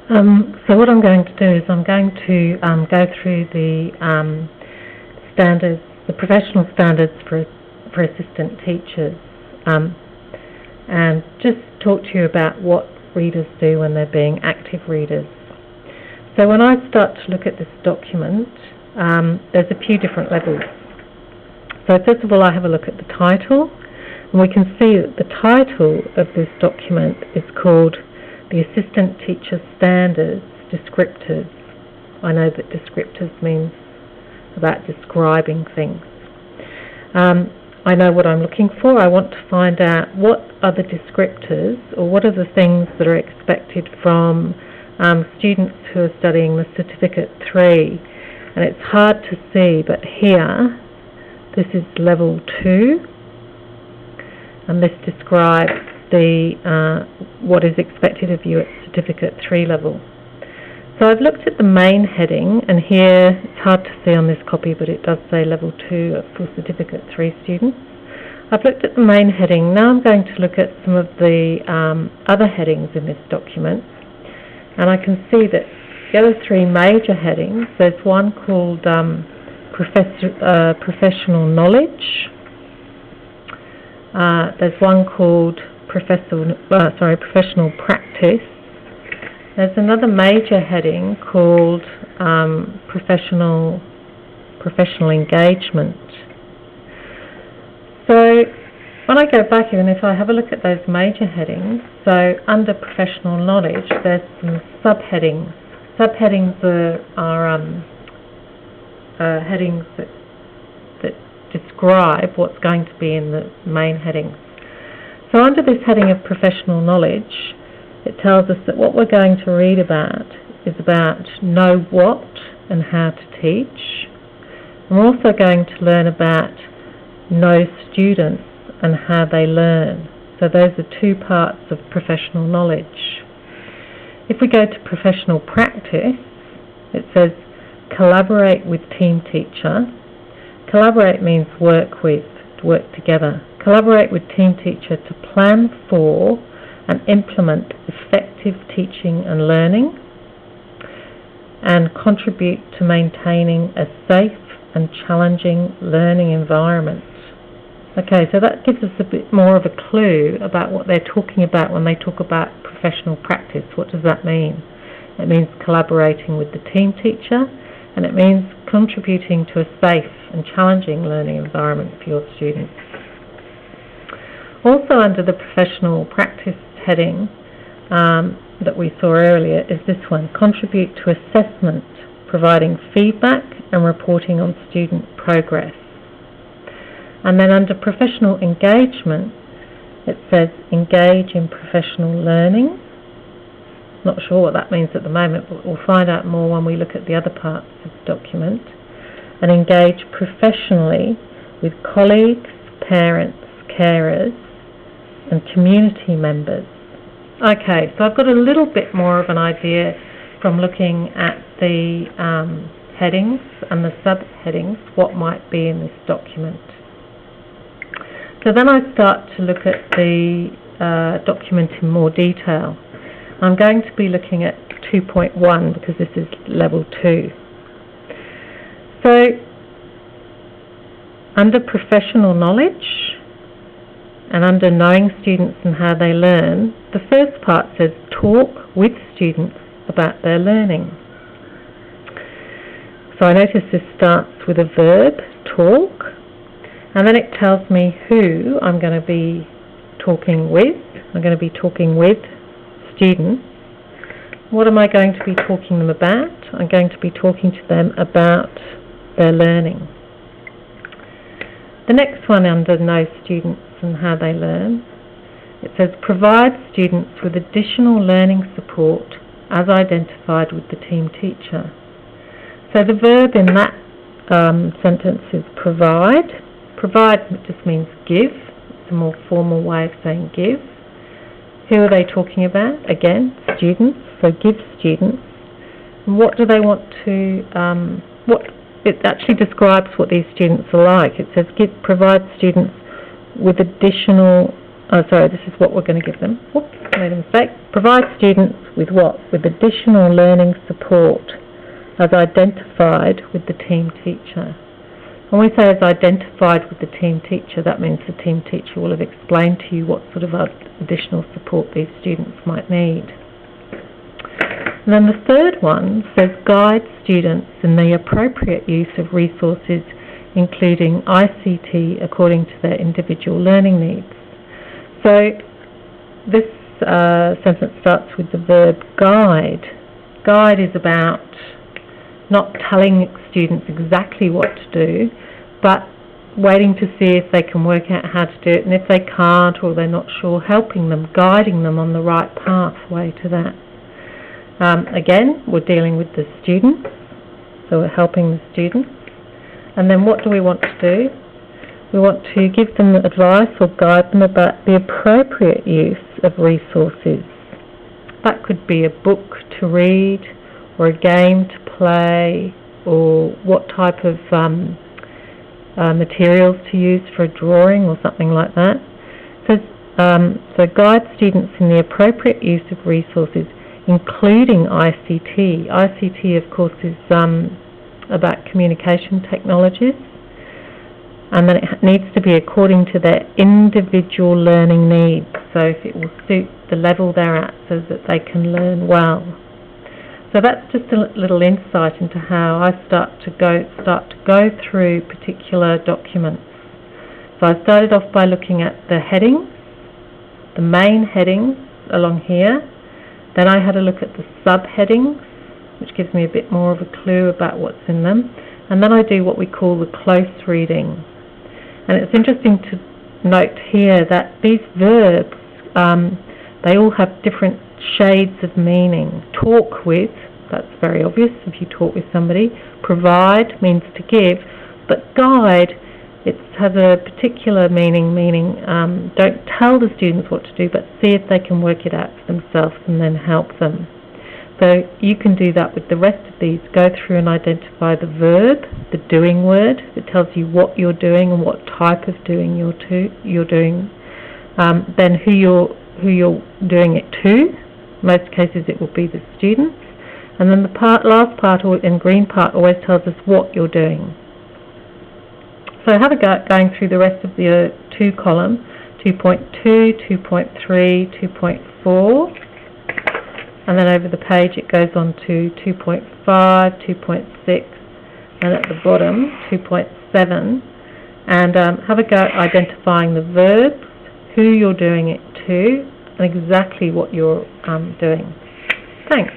So what I'm going to do is I'm going to go through the standards, the professional standards for assistant teachers, and just talk to you about what readers do when they're being active readers. So when I start to look at this document, there's a few different levels. So first of all, I have a look at the title, and we can see that the title of this document is called the Assistant Teacher Standards Descriptors. I know that descriptors means about describing things. I know what I'm looking for. I want to find out what are the descriptors, or what are the things that are expected from students who are studying the Certificate 3. And it's hard to see, but here, this is level 2, and this describes the what is expected of you at Certificate 3 level. So I've looked at the main heading, and here it's hard to see on this copy, but it does say level 2 for Certificate 3 students. I've looked at the main heading. Now I'm going to look at some of the other headings in this document, and I can see that the other 3 major headings, there's one called professional knowledge, there's one called professional practice. There's another major heading called professional engagement. So when I go back here, and if I have a look at those major headings, so under professional knowledge, there's some subheadings. Subheadings are headings that describe what's going to be in the main headings. So under this heading of professional knowledge, it tells us that what we're going to read about is about know what and how to teach. And we're also going to learn about know students and how they learn. So those are 2 parts of professional knowledge. If we go to professional practice, it says collaborate with team teacher. Collaborate means work with, work together. Collaborate with team teacher to plan for and implement effective teaching and learning, and contribute to maintaining a safe and challenging learning environment. Okay, so that gives us a bit more of a clue about what they're talking about when they talk about professional practice. What does that mean? It means collaborating with the team teacher, and it means contributing to a safe and challenging learning environment for your students. Also under the professional practice heading that we saw earlier is this one, contribute to assessment, providing feedback and reporting on student progress. And then under professional engagement, it says engage in professional learning. Not sure what that means at the moment, but we'll find out more when we look at the other parts of the document. And engage professionally with colleagues, parents, carers, and community members. Okay, so I've got a little bit more of an idea from looking at the headings and the subheadings, what might be in this document. So then I start to look at the document in more detail. I'm going to be looking at 2.1 because this is level 2. So under professional knowledge and under knowing students and how they learn, the first part says talk with students about their learning. So I notice this starts with a verb, talk, and then it tells me who I'm going to be talking with. I'm going to be talking with students. What am I going to be talking to them about? I'm going to be talking to them about their learning. The next one under know students and how they learn, it says provide students with additional learning support as identified with the team teacher. So the verb in that sentence is provide. Provide just means give. It's a more formal way of saying give. Who are they talking about? Again, students. So give students. And what do they want to, it actually describes what these students are like. It says provide students with additional, this is what we're going to give them. Whoops, made a mistake. Provide students with what? With additional learning support as identified with the team teacher. When we say as identified with the team teacher, that means the team teacher will have explained to you what sort of additional support these students might need. And then the third one says guide students in the appropriate use of resources including ICT according to their individual learning needs. So this sentence starts with the verb guide. Guide is about not telling students exactly what to do, but waiting to see if they can work out how to do it, and if they can't or they're not sure, helping them, guiding them on the right pathway to that. Again, we're dealing with the students, so we're helping the students. And then what do we want to do? We want to give them advice or guide them about the appropriate use of resources. That could be a book to read, or a game to play, or what type of materials to use for a drawing or something like that. So guide students in the appropriate use of resources, including ICT. ICT, of course, is about communication technologies, and then it needs to be according to their individual learning needs, so if it will suit the level they're at so that they can learn well. So that's just a little insight into how I start to go through particular documents. So I started off by looking at the headings, the main headings along here. Then I had a look at the subheadings, which gives me a bit more of a clue about what's in them. And then I do what we call the close reading. And it's interesting to note here that these verbs, they all have different shades of meaning. Talk with, that's very obvious if you talk with somebody. Provide means to give, but guide, it has a particular meaning, don't tell the students what to do, but see if they can work it out for themselves and then help them. So you can do that with the rest of these. Go through and identify the verb, the doing word. It tells you what you're doing and what type of doing you're doing. Then who you're doing it to. In most cases it will be the students. And then the last part, or in green part, always tells us what you're doing. So have a go at going through the rest of the 2 column, 2.2, 2.3, 2.4. And then over the page it goes on to 2.5, 2.6, and at the bottom 2.7. And have a go at identifying the verbs, who you're doing it to, and exactly what you're doing. Thanks.